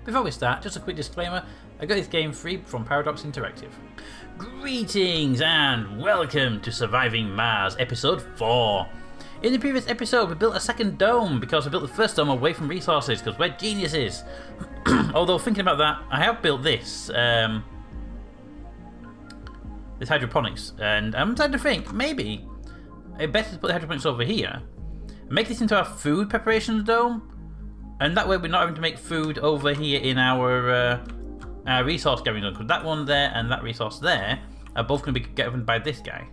Before we start, just a quick disclaimer, I got this game free from Paradox Interactive. Greetings and welcome to Surviving Mars, episode 4. In the previous episode we built a second dome because we built the first dome away from resources because we're geniuses. Although thinking about that, I have built this this hydroponics, and I'm starting to think maybe it's better to put the hydroponics over here, make this into our food preparation dome, and that way we're not having to make food over here in our resource gathering dome, because that one there and that resource there are both going to be given by this guy.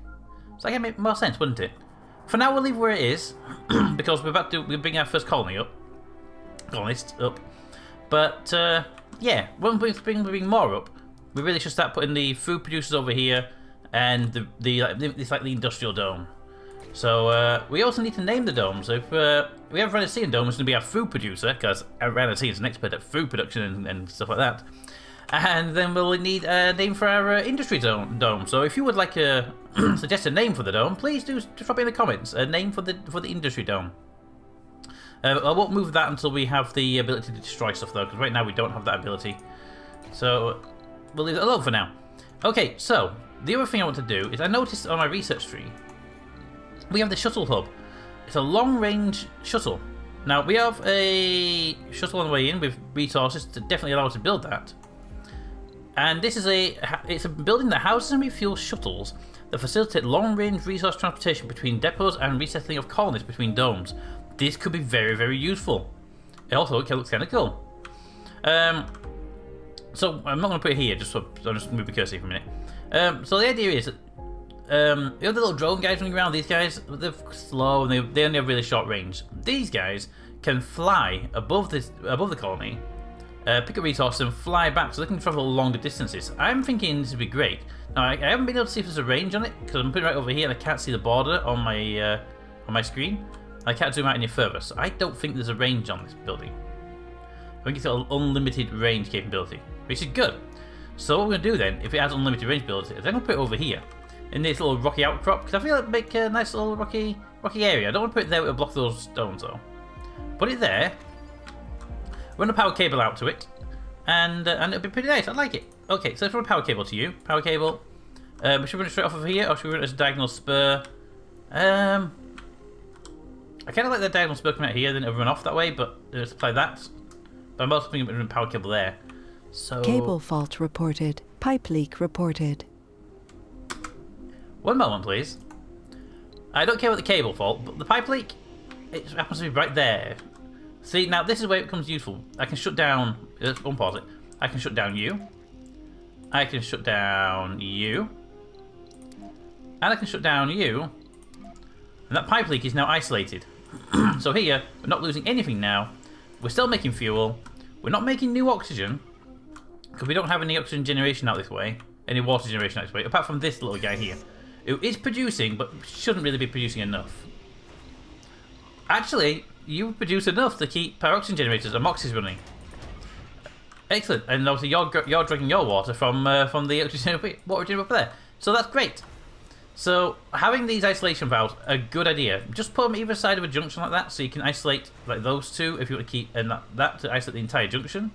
So that can make more sense, wouldn't it? For now we'll leave where it is because we're bringing our first colonist up. But yeah, when we bring more up, we really should start putting the food producers over here and this like the industrial dome. So we also need to name the dome. So if we have Renaissance dome, it's going to be our food producer, because Renaissance is an expert at food production and stuff like that. And then we'll need a name for our industry dome. So if you would like to suggest a name for the dome, please do drop it in the comments. A name for the industry dome. I won't move that until we have the ability to destroy stuff though, because right now we don't have that ability. So we'll leave it alone for now. Okay, so the other thing I want to do is I noticed on my research tree we have the shuttle hub. It's a long-range shuttle. Now we have a shuttle on the way in with resources to definitely allow us to build that. And this is it's a building that houses and refuels shuttles that facilitate long-range resource transportation between depots and resettling of colonies between domes. This could be very, very useful. It also looks kind of cool. So I'm not going to put it here, I'm just move the cursor for a minute. So the idea is that the other little drone guys running around, these guys, they're slow and they only have really short range. These guys can fly above the colony, pick up resources and fly back, so they can travel longer distances. I'm thinking this would be great. Now I haven't been able to see if there's a range on it because I'm putting it right over here and I can't see the border on my screen. I can't zoom out any further, so I don't think there's a range on this building. I think it's got an unlimited range capability, which is good. So what we're going to do then, if it has unlimited range ability, is I'm going to put it over here in this little rocky outcrop, because I feel like make a nice little rocky area. I don't want to put it there to block those stones though. Put it there, run a power cable out to it, and it'll be pretty nice. I like it. Okay, so let's run a power cable to you. Power cable. Should we run it straight off of here, or should we run it as a diagonal spur? I kind of like the diagonal spur coming out here, then it'll run off that way, but let's apply that. But I'm also thinking about running a power cable there. So cable fault reported. Pipe leak reported. One moment, please. I don't care about the cable fault, but the pipe leak, it happens to be right there. See, now this is where it becomes useful. I can shut down, let's unpause it. I can shut down you. I can shut down you. And I can shut down you. And that pipe leak is now isolated. So here, we're not losing anything now. We're still making fuel. We're not making new oxygen, because we don't have any oxygen generation out this way. Any water generation out this way, apart from this little guy here. It is producing, but shouldn't really be producing enough. Actually, you produce enough to keep our oxygen generators and moxes running. Excellent, and obviously you're drinking your water from the oxygen water generator up there. So that's great. So having these isolation valves, a good idea. Just put them either side of a junction like that, so you can isolate like those two if you want to keep, and that to isolate the entire junction.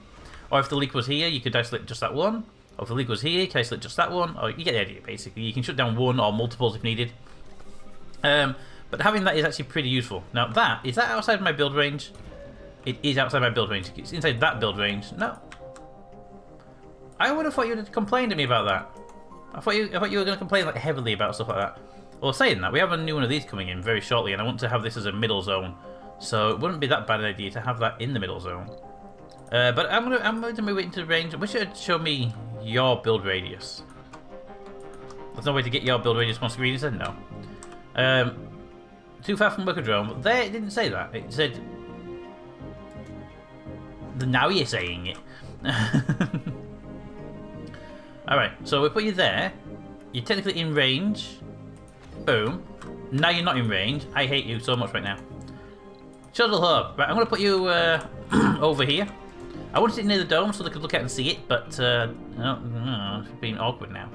Or if the leak was here, you could isolate just that one. Or if the leak was here, you can isolate just that one. Or you get the idea, basically. You can shut down one or multiples if needed. But having that is actually pretty useful. Now is that outside my build range? It is outside my build range. It's inside that build range. No. I would have thought you would have complained to me about that. I thought you were going to complain like heavily about stuff like that. Well, saying that, we have a new one of these coming in very shortly, and I want to have this as a middle zone, so it wouldn't be that bad an idea to have that in the middle zone. But I'm going to move it into range. Wish it would show me your build radius. There's no way to get your build radius on screen, is there? No. Too far from worker drone, but there it didn't say that. It said. Now you're saying it. Alright, so we put you there. You're technically in range. Boom. Now you're not in range. I hate you so much right now. Shuttle hub. Right, I'm going to put you over here. I wanted it near the dome so they could look at it and see it, but it's being awkward now.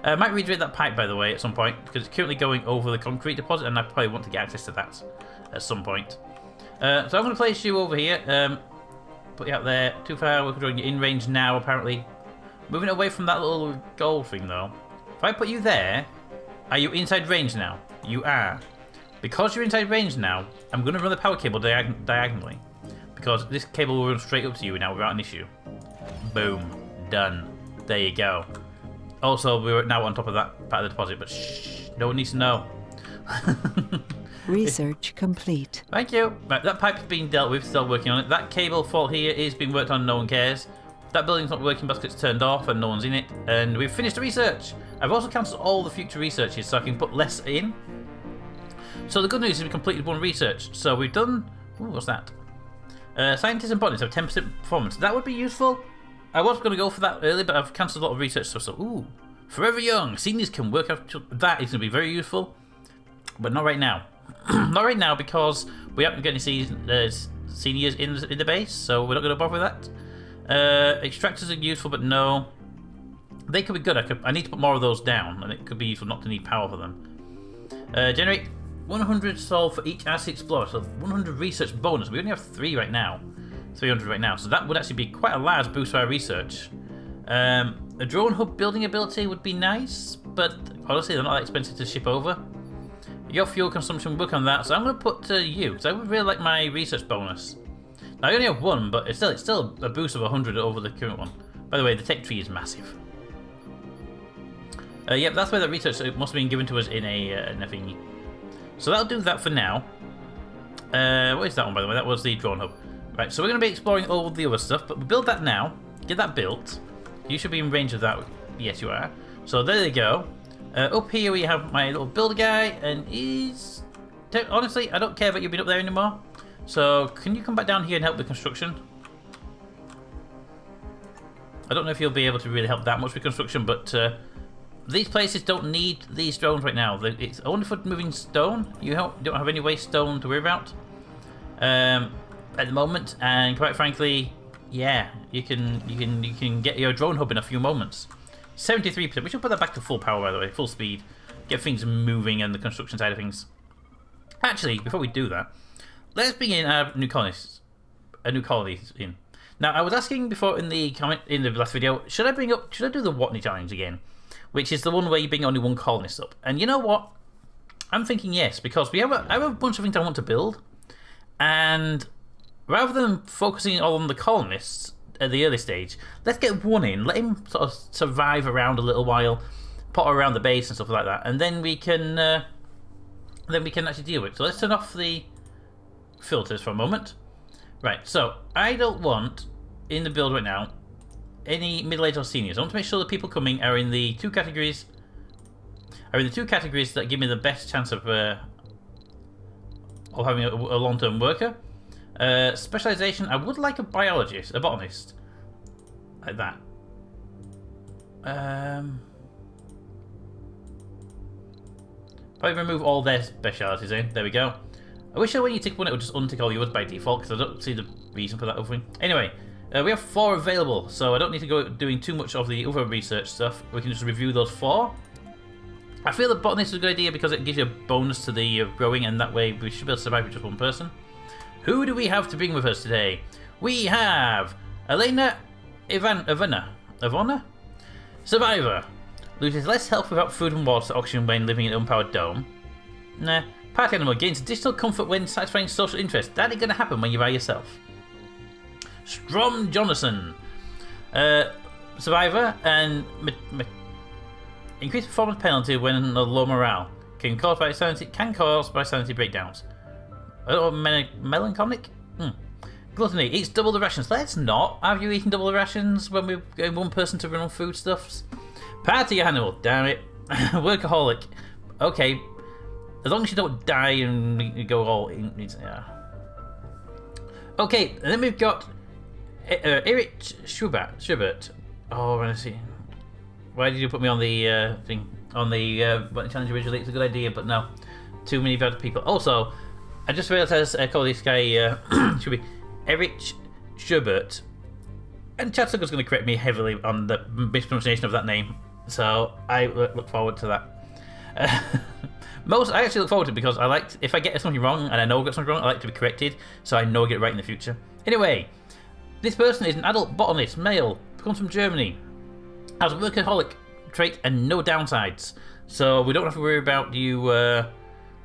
I might redirect that pipe, by the way, at some point, because it's currently going over the concrete deposit, and I probably want to get access to that at some point. So I'm going to place you over here. put you out there. Too far, we're drawing you in range now, apparently. Moving away from that little goal thing, though. If I put you there, are you inside range now? You are. Because you're inside range now, I'm going to run the power cable diagonally. Because this cable will run straight up to you now without an issue. Boom. Done. There you go. Also, we're now on top of that part of the deposit, but shh, no one needs to know. Research complete. Thank you. Right, that pipe's being dealt with, still working on it. That cable fault here is being worked on, no one cares. That building's not working because it's turned off and no one's in it. And we've finished the research. I've also cancelled all the future researches so I can put less in. So the good news is we completed one research. So we've done... Ooh, what's that? Scientists and botanists have 10% performance. That would be useful. I was going to go for that earlier, but I've cancelled a lot of research stuff. So, ooh, forever young. Seniors can work out. That is going to be very useful. But not right now. Not right now because we haven't got any seniors in the base. So we're not going to bother with that. Extractors are useful, but no. They could be good. I need to put more of those down, and it could be useful not to need power for them. Generate 100 soul for each asset explorer, so 100 research bonus. We only have 3 right now. 300 right now, so that would actually be quite a large boost for our research. A drone hub building ability would be nice, but honestly, they're not that expensive to ship over. Your fuel consumption, work on that, so I'm going to put you, because I would really like my research bonus. Now, I only have 1, but it's still a boost of 100 over the current one. By the way, the tech tree is massive. Yep, that's where the research must have been given to us in a thingy. So that'll do that for now. What is that one, by the way? That was the drone hub. Right, so we're going to be exploring all the other stuff, but we'll build that now. Get that built. You should be in range of that. Yes, you are. So there you go. Up here we have my little builder guy, and he's... Honestly, I don't care about you being up there anymore. So, can you come back down here and help with construction? I don't know if you'll be able to really help that much with construction, but these places don't need these drones right now. It's only for moving stone. You don't have any waste stone to worry about at the moment, and quite frankly, yeah, you can get your drone hub in a few moments. 73%. We should put that back to full power, by the way, full speed. Get things moving and the construction side of things. Actually, before we do that, let's bring in our new colonists. A new colony in. Now, I was asking before in the last video, should I do the Watney challenge again? Which is the one where you bring only one colonist up. And you know what? I'm thinking yes, because I have a bunch of things I want to build. And rather than focusing all on the colonists at the early stage, let's get one in, let him sort of survive around a little while, potter around the base and stuff like that, and then we can actually deal with it. So let's turn off the filters for a moment. Right, so I don't want in the build right now any middle-aged or seniors. I want to make sure the people coming are in the two categories that give me the best chance of having a long-term worker. Specialization, I would like a biologist, a botanist, like that. Probably remove all their specialities in. There we go. I wish when you tick one it would just untick all yours by default, because I don't see the reason for that other thing. Anyway, we have 4 available, so I don't need to go doing too much of the other research stuff. We can just review those 4. I feel that botanist is a good idea because it gives you a bonus to the growing, and that way we should be able to survive with just one person. Who do we have to bring with us today? We have Elena Ivana? Survivor. Loses less health without food and water oxygen when living in an unpowered dome. Nah. Party animal gains additional comfort when satisfying social interest. That ain't gonna happen when you're by yourself. Strom Jonathan. Survivor and increased performance penalty when low morale. Can cause by sanity breakdowns. Melancholic? Gluttony. Eats double the rations. Let's not. Have you eaten double the rations when we're going one person to run on foodstuffs? Party animal. Damn it. Workaholic. Okay. As long as you don't die and you go all in. Yeah. Okay. And then we've got Eric Schubert. Oh, I see. Why did you put me on the thing? On the challenge originally? It's a good idea, but no. Too many bad people. Also, I just realised I call this guy should be Eric Schubert, and Chatsuga's going to correct me heavily on the mispronunciation of that name, so I look forward to that. I actually look forward to it because I like if I get something wrong and I know I got something wrong, I like to be corrected, so I know I get it right in the future. Anyway, This person is an adult botanist, male, comes from Germany, has a workaholic trait and no downsides. So we don't have to worry about you, low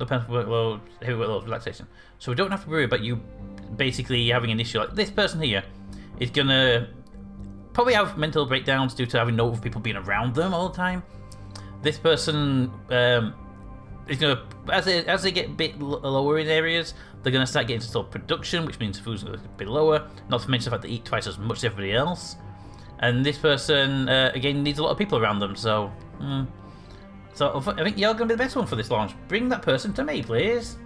workload, heavy workload, relaxation. So we don't have to worry about you basically having an issue. Like this person here is gonna probably have mental breakdowns due to having no other people being around them all the time. This person is gonna, as they get a bit lower in areas, they're gonna start getting to production, which means food's gonna be a bit lower. Not to mention the fact they eat twice as much as everybody else. And this person again needs a lot of people around them. So, so I think you're gonna be the best one for this launch. Bring that person to me, please.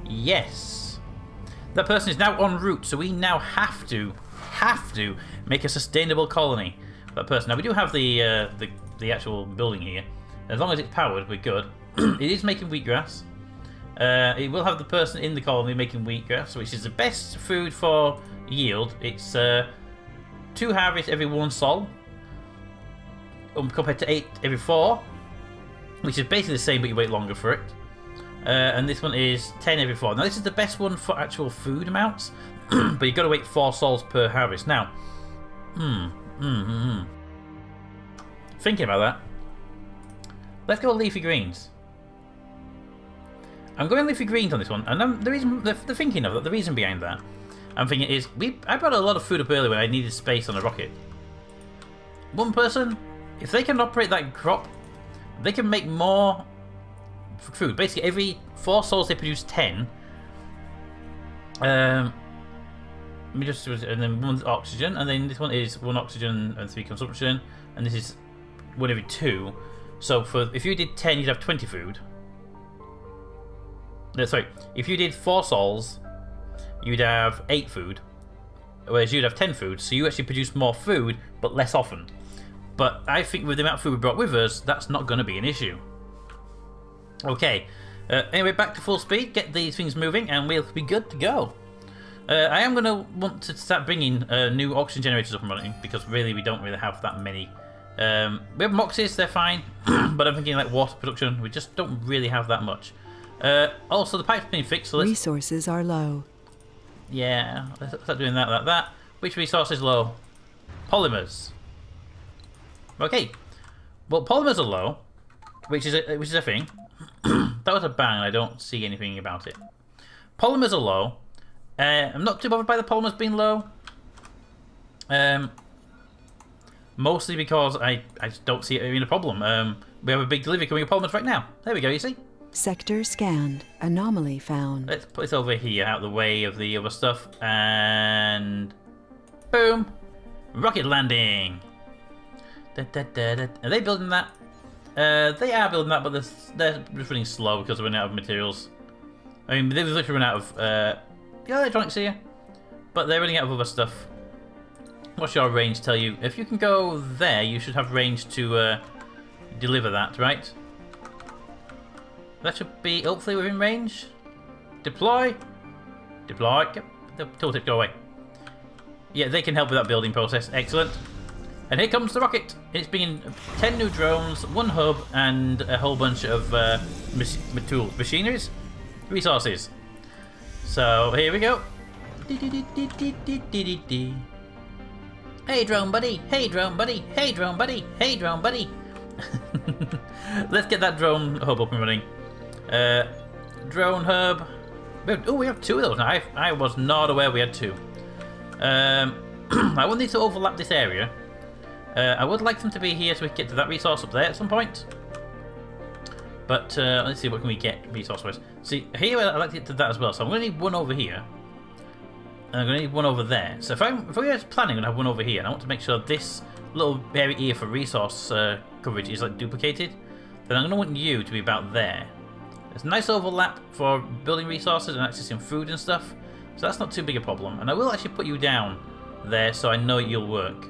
Yes, that person is now en route, so we now have to make a sustainable colony. That person. Now we do have the actual building here. As long as it's powered, we're good. It is making wheatgrass. It will have the person in the colony making wheatgrass, which is the best food for yield. It's 2 harvests every 1 sol, compared to 8 every 4, which is basically the same, but you wait longer for it. And this one is 10 every 4. Now this is the best one for actual food amounts, but you've got to wait 4 sols per harvest. Now, thinking about that, let's go leafy greens. I'm going leafy greens on this one, and the thinking of that, the reason behind that, I'm thinking is I brought a lot of food up earlier when I needed space on a rocket. One person, if they can operate that crop, they can make more food. Basically, every 4 sols they produce 10. Let me just, and then 1 oxygen, and then this one is 1 oxygen and 3 consumption, and this is 1 every 2. So if you did 10, you'd have 20 food. No, sorry, if you did 4 sols, you'd have 8 food, whereas you'd have 10 food. So you actually produce more food, but less often. But I think with the amount of food we brought with us, that's not going to be an issue. Okay, anyway, back to full speed, get these things moving, and we'll be good to go. I am going to want to start bringing new oxygen generators up and running, because really we don't really have that many. We have moxes, they're fine, but I'm thinking like water production, we just don't really have that much. Also, the pipe's been fixed, so Resources are low. Yeah, let's start doing that. Which resource is low? Polymers. Okay, well, polymers are low, which is a thing. That was a bang. I don't see anything about it. Polymers are low. I'm not too bothered by the polymers being low. Mostly because I just don't see it being a problem. We have a big delivery coming of polymers right now. There we go, you see? Sector scanned. Anomaly found. Let's put this over here out of the way of the other stuff. And boom! Rocket landing! Are they building that? They are building that, but they're just running slow because they're running out of materials. I mean, they've literally run out of electronics here, but they're running out of other stuff. What's your range tell you? If you can go there, you should have range to deliver that, right? That should be hopefully within range. Deploy. Deploy. Yep. The tooltip, go away. Yeah, they can help with that building process. Excellent. And here comes the rocket. It's bringing 10 new drones, 1 hub, and a whole bunch of tools, machineries, resources. So here we go. Hey drone buddy, hey drone buddy, hey drone buddy, hey drone buddy. Let's get that drone hub up and running. Drone hub. Oh, we have 2 of those now. I was not aware we had 2. I will need to overlap this area. I would like them to be here so we can get to that resource up there at some point. But let's see what can we get resource-wise. See, here I'd like to get to that as well. So I'm going to need 1 over here. And I'm going to need 1 over there. So if we were planning, I'm going to have 1 over here. And I want to make sure this little area here for resource coverage is like duplicated. Then I'm going to want you to be about there. There's a nice overlap for building resources and accessing food and stuff. So that's not too big a problem. And I will actually put you down there so I know you'll work.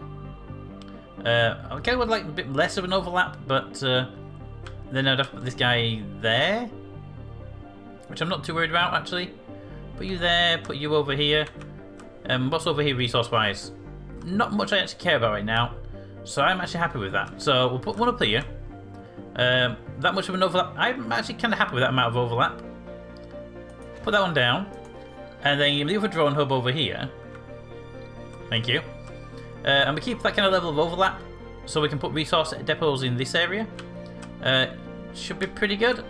I kind of would like a bit less of an overlap, but then I'd have to put this guy there, which I'm not too worried about actually. Put you there, put you over here. What's over here resource-wise? Not much I actually care about right now, so I'm actually happy with that. So we'll put 1 up here. That much of an overlap. I'm actually kind of happy with that amount of overlap. Put that one down. And then you leave a drone hub over here. Thank you. And we keep that kind of level of overlap, so we can put resource depots in this area. Should be pretty good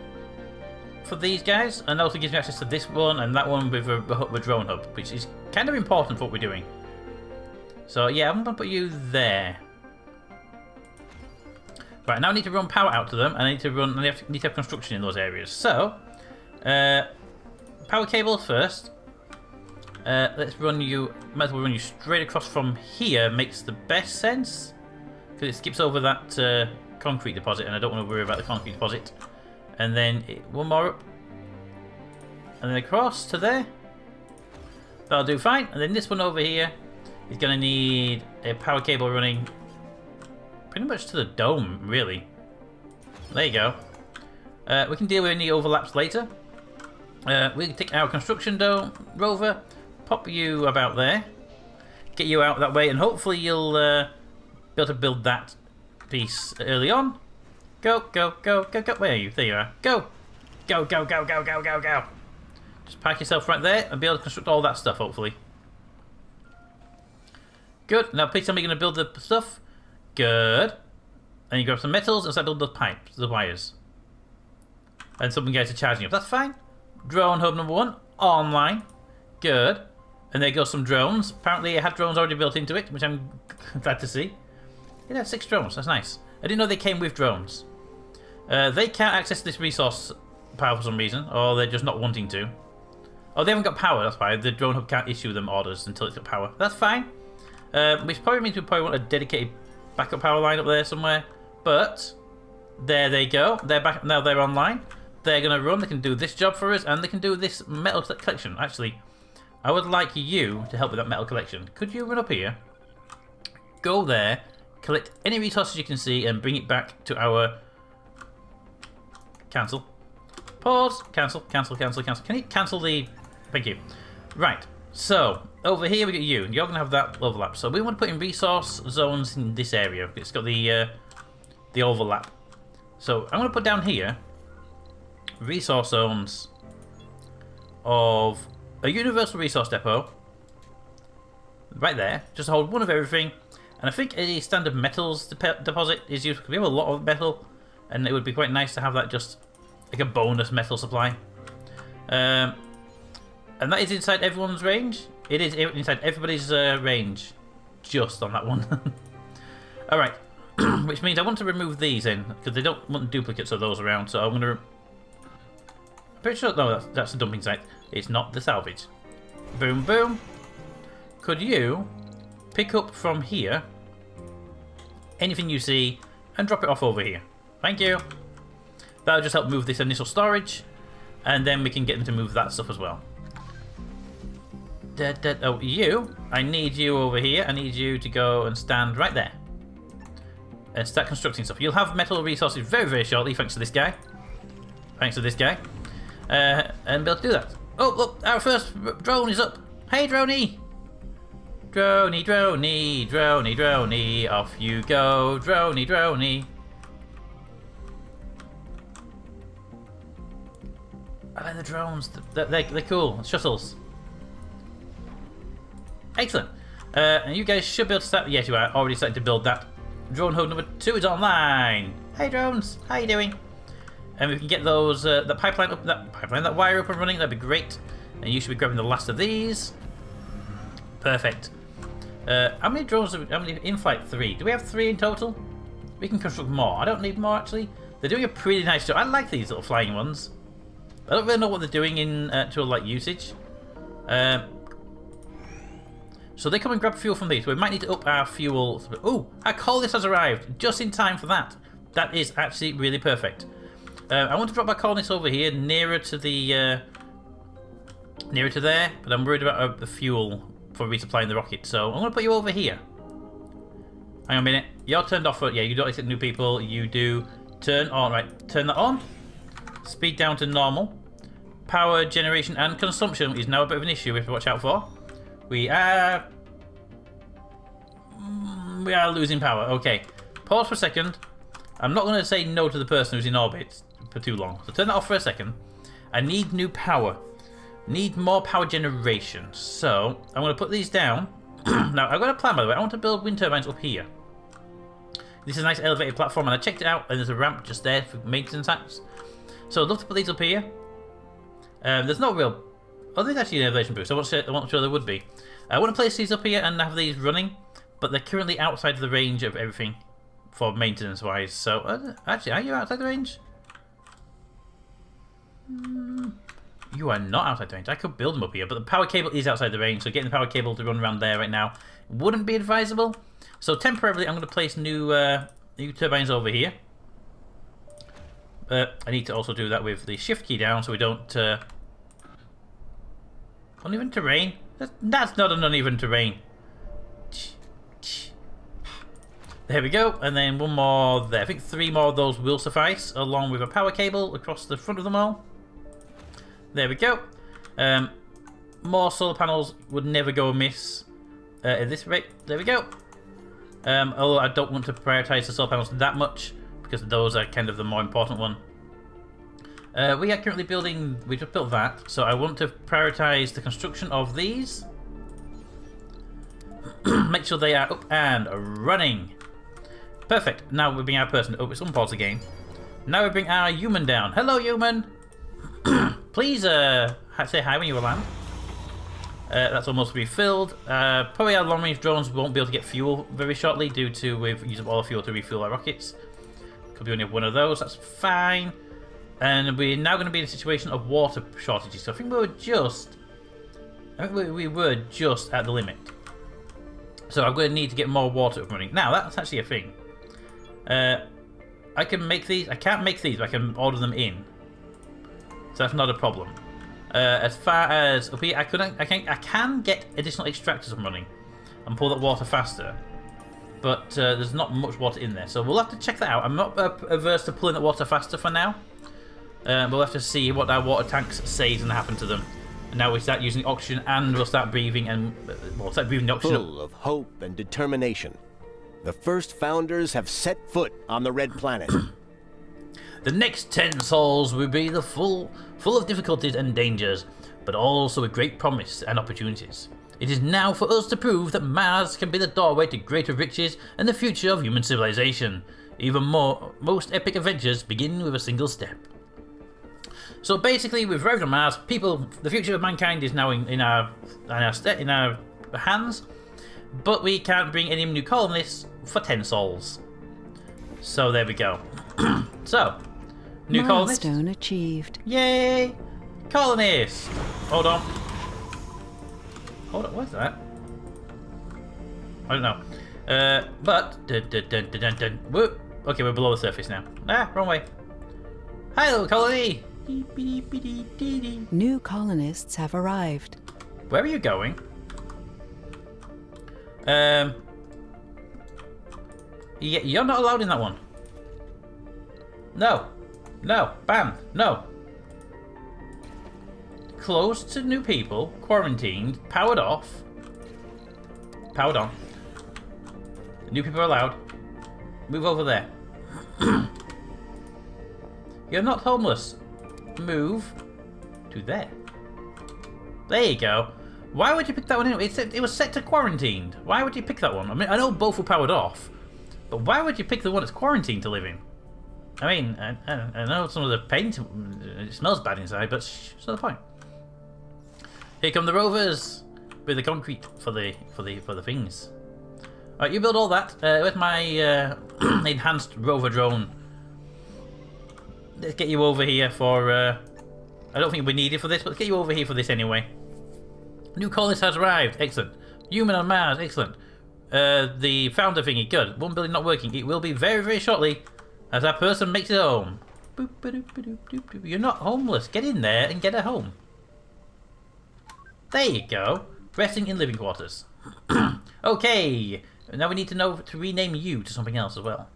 for these guys, and also gives me access to this one and that one with a drone hub, which is kind of important for what we're doing. So yeah, I'm going to put you there. Right, now I need to run power out to them, and I need to have construction in those areas. So, power cables first. Let's run you. Might as well run you straight across from here. Makes the best sense because it skips over that concrete deposit, and I don't want to worry about the concrete deposit. And then one more up, and then across to there. That'll do fine. And then this one over here is going to need a power cable running pretty much to the dome, really. There you go. We can deal with any overlaps later. We can take our construction dome rover, pop you about there, get you out that way, and hopefully you'll be able to build that piece early on. Go, go, go, go, go. Where are you? There you are. Go. Go, go, go, go, go, go, go. Just park yourself right there and be able to construct all that stuff, hopefully. Good. Now please tell me you're going to build the stuff. Good. And you grab some metals and start building those pipes, the wires. And some guys are charging up. That's fine. Drone hub number 1 online. Good. And there goes some drones. Apparently it had drones already built into it, which I'm glad to see. It had 6 drones. That's nice. I didn't know they came with drones. They can't access this resource power for some reason, or they're just not wanting to. Oh, they haven't got power. That's why the drone hub can't issue them orders until it's got power. That's fine. Which probably means we probably want a dedicated backup power line up there somewhere. But there they go. They're back now. They're online. They're gonna run. They can do this job for us, and they can do this metal collection. Actually, I would like you to help with that metal collection. Could you run up here? Go there, collect any resources you can see, and bring it back to our. Cancel. Pause. Cancel. Cancel. Cancel. Cancel. Can you cancel the? Thank you. Right. So over here we got you. You're gonna have that overlap. So we want to put in resource zones in this area. It's got the overlap. So I'm gonna put down here resource zones of a universal resource depot. Right there, just to hold one of everything. And I think a standard metals deposit is used because we have a lot of metal, and it would be quite nice to have that just like a bonus metal supply. And that is inside everyone's range. It is inside everybody's range, just on that one. All right, which means I want to remove these in because they don't want duplicates of those around. So I'm gonna. Pretty sure no, that's the dumping site. It's not the salvage. Boom, boom. Could you pick up from here anything you see and drop it off over here? Thank you. That'll just help move this initial storage, and then we can get them to move that stuff as well. Oh, you. I need you over here. I need you to go and stand right there and start constructing stuff. You'll have metal resources very, very shortly, thanks to this guy. Thanks to this guy. And be able to do that. Oh, look, our first drone is up. Hey, droney. Droney, droney, droney, droney. Off you go, droney, droney. I like the drones. They're cool. Shuttles. Excellent. And you guys should be able to start. Yes, you are already starting to build that. Drone hub number 2 is online. Hey, drones. How you doing? And we can get those the pipeline up, that wire up and running. That'd be great. And you should be grabbing the last of these. Perfect. How many drones? How many in flight? 3. Do we have 3 in total? We can construct more. I don't need more actually. They're doing a pretty nice job. I like these little flying ones. I don't really know what they're doing in actual like usage. So they come and grab fuel from these. We might need to up our fuel. Oh, our colonist has arrived just in time for that. That is actually really perfect. I want to drop my colonists over here, nearer to the nearer to there, but I'm worried about the fuel for resupplying the rocket. So I'm going to put you over here. Hang on a minute. You're turned off. Yeah, you don't accept new people. You do turn on. Right, turn that on. Speed down to normal. Power generation and consumption is now a bit of an issue we have to watch out for. We are losing power. Okay, pause for a second. I'm not going to say no to the person who's in orbit for too long. So turn that off for a second. I need new power. Need more power generation. So, I'm going to put these down. Now, I've got a plan, by the way. I want to build wind turbines up here. This is a nice elevated platform, and I checked it out, and there's a ramp just there for maintenance acts. So I'd love to put these up here. There's no real... Oh, there's actually an elevation boost. I wasn't sure there would be. I want to place these up here and have these running, but they're currently outside of the range of everything for maintenance-wise. So, actually, are you outside the range? You are not outside the range. I could build them up here, but the power cable is outside the range, so getting the power cable to run around there right now wouldn't be advisable. So temporarily, I'm going to place new turbines over here. I need to also do that with the shift key down, so we don't... uneven terrain? That's not an uneven terrain. There we go, and then one more there. I think 3 more of those will suffice, along with a power cable across the front of them all. There we go. More solar panels would never go amiss at this rate. There we go. Although I don't want to prioritize the solar panels that much, because those are kind of the more important one. We are currently building... We just built that, so I want to prioritize the construction of these. Make sure they are up and running. Perfect. Now we bring our person... Oh, it's unpause again. Now we bring our human down. Hello, human. Please say hi when you land. That's almost refilled. Probably our long-range drones won't be able to get fuel very shortly due to we've used up all the fuel to refuel our rockets. Could be only one of those. That's fine. And we're now going to be in a situation of water shortages. So I think we were just... we were just at the limit. So I'm going to need to get more water up running. Now, that's actually a thing. I can make these. I can't make these, but I can order them in. So that's not a problem. As far as up here, I can get additional extractors up running and pull that water faster. But there's not much water in there. So we'll have to check that out. I'm not averse to pulling that water faster for now. We'll have to see what our water tanks say is going to happen to them. And now we start using oxygen, and we'll start breathing, and we'll start breathing the oxygen. Full of hope and determination, the first founders have set foot on the Red Planet. The next 10 sols will be full of difficulties and dangers, but also with great promise and opportunities. It is now for us to prove that Mars can be the doorway to greater riches and the future of human civilization. Even more, most epic adventures begin with a single step. So basically, we've arrived on Mars. The future of mankind is now in our hands, but we can't bring any new colonists for 10 sols. So there we go. So, new colonists. Milestone achieved. Yay! Colonist! Hold on, what's that? I don't know. But... Whoop. Okay, we're below the surface now. Ah, wrong way. Hi, little colony! New colonists have arrived. Where are you going? You're not allowed in that one. No. No. Banned. No. Closed to new people. Quarantined. Powered off. Powered on. New people are allowed. Move over there. You're not homeless. Move to there. There you go. Why would you pick that one in? It was set to quarantined. Why would you pick that one? I mean, I know both were powered off, but why would you pick the one that's quarantined to live in? I mean, I know some of the paint, it smells bad inside, but that's not the point. Here come the rovers with the concrete for the things. Alright, you build all that. With my enhanced rover drone. Let's get you over here for... I don't think we need it for this, but let's get you over here for this anyway. New colonist has arrived. Excellent. Human on Mars. Excellent. The founder thingy. Good. 1 billion not working. It will be very, very shortly as that person makes it home. Boop, ba-doop, ba-doop, doop, doop. You're not homeless. Get in there and get a home. There you go. Resting in living quarters. Okay. Now we need to know to rename you to something else as well.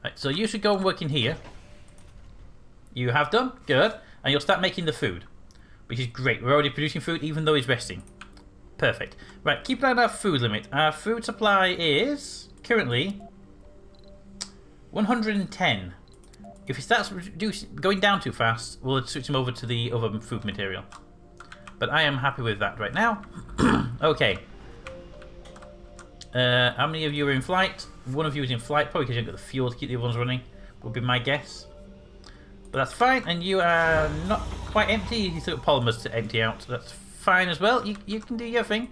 Right, so you should go and work in here. You have done. Good. And you'll start making the food. Which is great. We're already producing food even though he's resting. Perfect. Right, keep an eye on our food limit. Our food supply is currently 110. If he starts going down too fast, we'll switch him over to the other food material. But I am happy with that right now. Okay. How many of you are in flight? One of you is in flight, probably because you haven't got the fuel to keep the other ones running, would be my guess. But that's fine, and you are not quite empty. You still got polymers to empty out. That's fine as well. You can do your thing.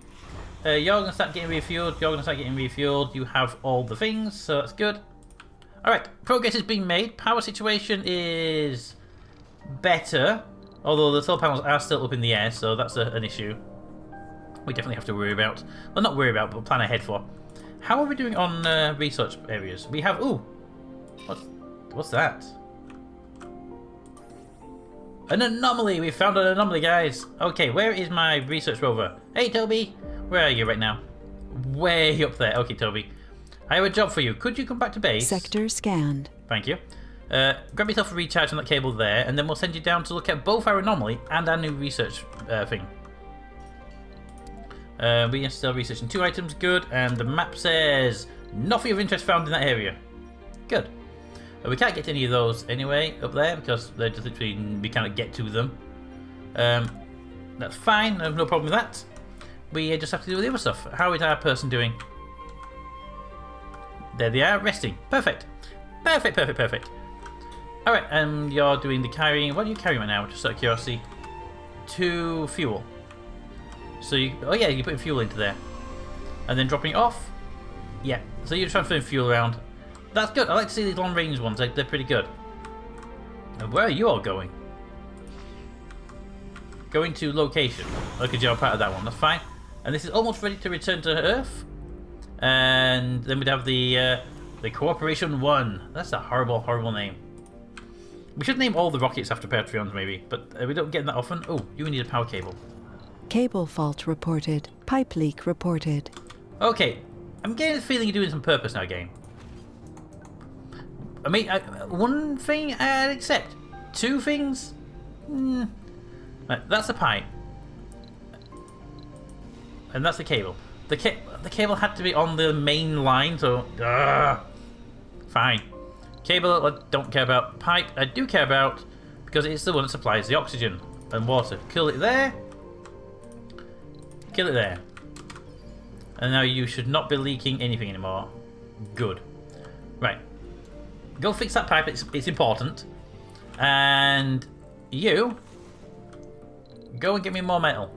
You're going to start getting refueled. You're going to start getting refueled. You have all the things, so that's good. Alright, progress is being made. Power situation is better. Although the solar panels are still up in the air, so that's an issue. We definitely have to worry about. Well, not worry about, but plan ahead for. How are we doing on research areas? We have... Ooh! What's that? An anomaly! We found an anomaly, guys! Okay, where is my research rover? Hey, Toby! Where are you right now? Way up there. Okay, Toby. I have a job for you. Could you come back to base? Sector scanned. Thank you. Grab yourself a recharge on that cable there, and then we'll send you down to look at both our anomaly and our new research thing. We are still researching 2 items. Good. And the map says nothing of interest found in that area. Good. We can't get to any of those anyway up there because they're just literally, we cannot get to them. That's fine. I have no problem with that. We just have to do the other stuff. How is our person doing? There they are, resting. Perfect. Perfect, perfect, perfect. Alright, and you're doing the carrying. What are you carrying right now? Just out of curiosity. 2 fuel. So you, oh yeah, you're putting fuel into there. And then dropping it off. Yeah, so you're transferring fuel around. That's good. I like to see these long range ones. They're pretty good. And where are you all going? Going to location. Okay, you're part of that one. That's fine. And this is almost ready to return to Earth. And then we'd have the Cooperation 1. That's a horrible, horrible name. We should name all the rockets after Patreons, maybe. But we don't get that often. Oh, you need a power cable. Cable fault reported. Pipe leak reported. Okay. I'm getting the feeling you're doing this on purpose now, game. I mean, one thing I'd accept. 2 things? Right, that's a pipe. And that's the cable. The cable had to be on the main line, so... fine. Cable, I don't care about. Pipe, I do care about, because it's the one that supplies the oxygen and water. Kill it there. Kill it there. And now you should not be leaking anything anymore. Good. Right. Go fix that pipe, it's important. And you... go and get me more metal.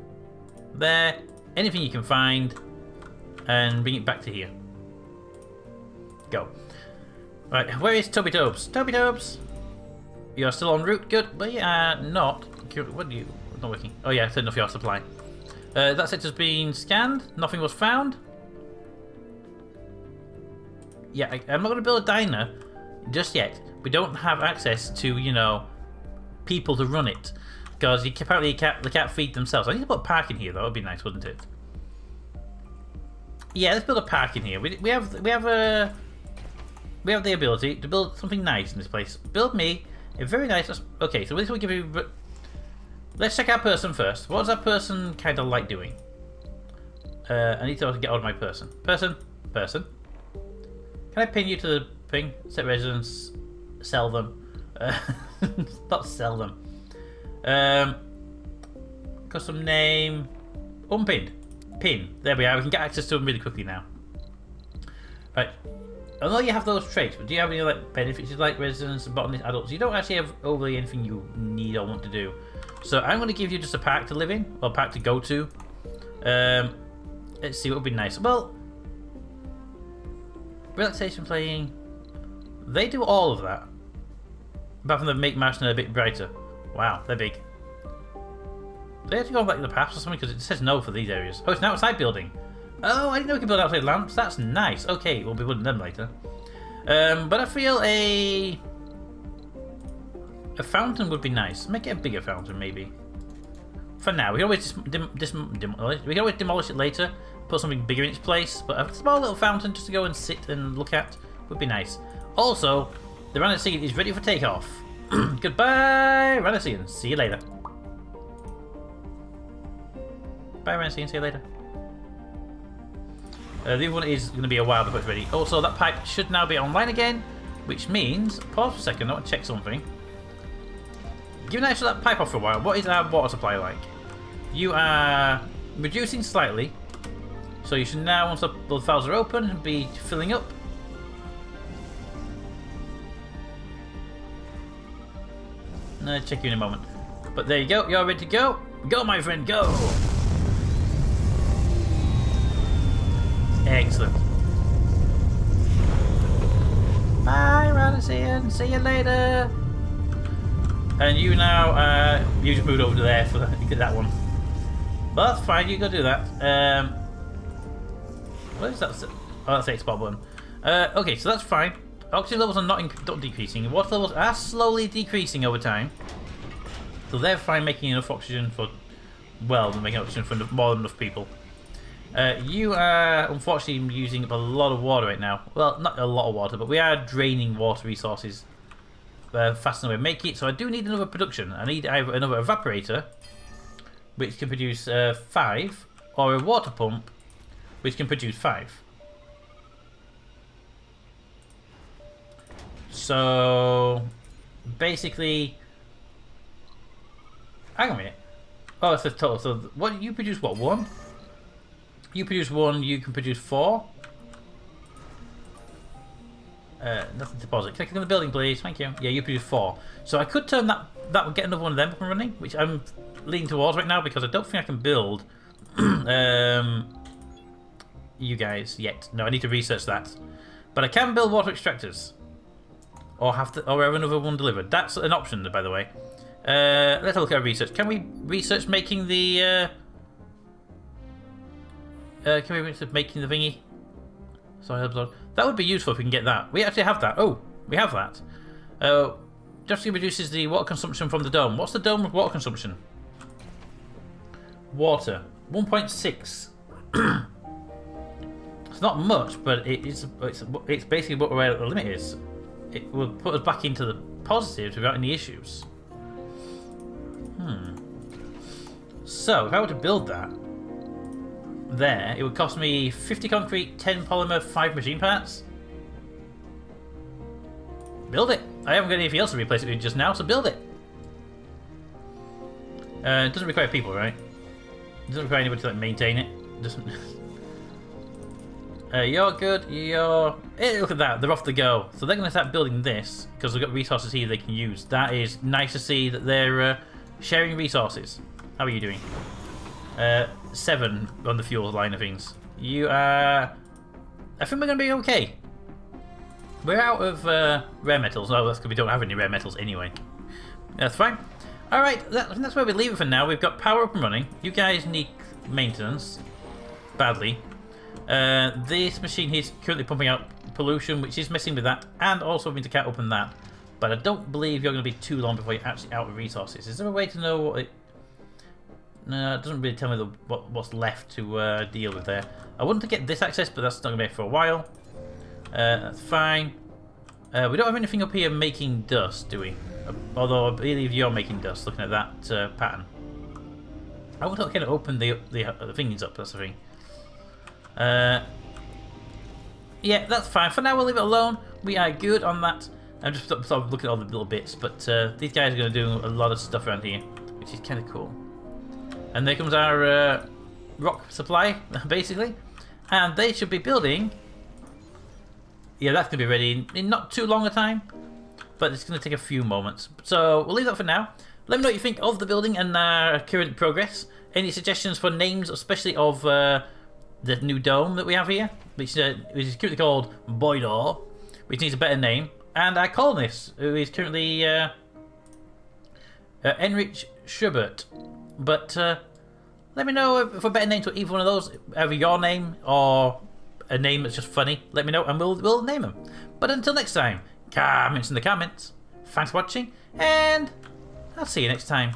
There. Anything you can find. And bring it back to here. Go. Right, where is Toby Tobes? Toby Tobes! You're still en route, good, but you are not. What do you... not working. Oh yeah, I turned off your supply. That sector's been scanned. Nothing was found. Yeah, I'm not going to build a diner just yet. We don't have access to, you know, people to run it. Because apparently they can't feed themselves. I need to put a park in here, though. That would be nice, wouldn't it? Yeah, let's build a park in here. We have the ability to build something nice in this place. Build me a very nice... Okay, so this will give you... Let's check our person first. What does our person kind of like doing? I need to get out of my person. Person. Can I pin you to the thing? Set residence. Sell them. Not sell them. Custom name. Unpinned. Pin. There we are. We can get access to them really quickly now. Right. Although you have those traits, but do you have any like benefits you like? Residents, botanist, adults. You don't actually have overly anything you need or want to do. So I'm going to give you just a park to live in, or a park to go to. Let's see what would be nice. Well, relaxation playing. They do all of that. Apart from the make Martian a bit brighter. Wow, they're big. They have to go back to the paths or something because it says no for these areas. Oh, it's an outside building. Oh, I didn't know we could build outside lamps. That's nice. Okay, we'll be building them later. But I feel a fountain would be nice. Make it a bigger fountain, maybe. For now, we can always demolish it later. Put something bigger in its place. But a small little fountain just to go and sit and look at would be nice. Also, the Ranasian is ready for takeoff. Goodbye, Ranasian. See you later. Bye, Ranasian. See you later. The other one is going to be a while before it's ready. Also, that pipe should now be online again. Which means, pause for a second, I want to check something. Give an eye to that pipe off for a while. What is our water supply like? You are reducing slightly. So you should now, once the valves are open, be filling up. I'll check you in a moment. But there you go, you're ready to go. Go, my friend, go! Excellent. Bye, Radisson. See you later. And you now, you just moved over to there for that one. But that's fine, you go do that. What is that? Oh, that's the export button. Okay, so that's fine. Oxygen levels are not decreasing. Water levels are slowly decreasing over time. So they're fine making enough oxygen for, well, making oxygen for more than enough people. You are unfortunately using up a lot of water right now. Well, not a lot of water, but we are draining water resources faster than we make it. So I do need another production. I need either another evaporator, which can produce 5, or a water pump, which can produce 5. So basically, hang on a minute. Oh, it's the total. So what you produce? What, 1? You produce 1. You can produce 4. Nothing to deposit. Click on the building, please. Thank you. Yeah, you produce 4. So I could turn that would get another one of them up and running, which I'm leaning towards right now because I don't think I can build you guys yet. No, I need to research that. But I can build water extractors. Or have another one delivered. That's an option, by the way. Let's have a look at our research. Can we research making the thingy? Sorry, that would be useful if we can get that. We actually have that. Oh, we have that. Drastically reduces the water consumption from the dome. What's the dome water consumption? Water 1.6. It's not much, but it's basically where the limit is. It will put us back into the positives without any issues. So if I were to build that there, it would cost me 50 concrete, 10 polymer, 5 machine parts. Build it. I haven't got anything else to replace it with just now, so build it. It doesn't require people, right? It doesn't require anybody to maintain it. It doesn't. You're good. Hey, look at that. They're off to go. So they're going to start building this because they've got resources here they can use. That is nice to see that they're sharing resources. How are you doing? 7 on the fuel line of things. You are... I think we're going to be okay. We're out of rare metals. Oh, that's because we don't have any rare metals anyway. That's fine. Alright, that's where we leave it for now. We've got power up and running. You guys need maintenance. Badly. This machine here is currently pumping out pollution, which is messing with that, and also having to cat open that. But I don't believe you're going to be too long before you're actually out of resources. Is there a way to know what it... No, it doesn't really tell me what's left to deal with there. I wanted to get this access, but that's not going to be for a while. That's fine. We don't have anything up here making dust, do we? Although I believe you're making dust, looking at that pattern. I want to kind of open the thingies up, that's the thing. Yeah, that's fine. For now, we'll leave it alone. We are good on that. I'm just sort of looking at all the little bits, but these guys are going to do a lot of stuff around here, which is kind of cool. And there comes our rock supply, basically. And they should be building... Yeah, that's going to be ready in not too long a time, but it's going to take a few moments. So we'll leave that for now. Let me know what you think of the building and our current progress. Any suggestions for names, especially of the new dome that we have here, which is currently called Boydor, which needs a better name. And our colonist, who is currently Enrich Schubert. But let me know if a better name to either one of those, either your name or a name that's just funny. Let me know and we'll name them. But until next time, comments in the comments. Thanks for watching, and I'll see you next time.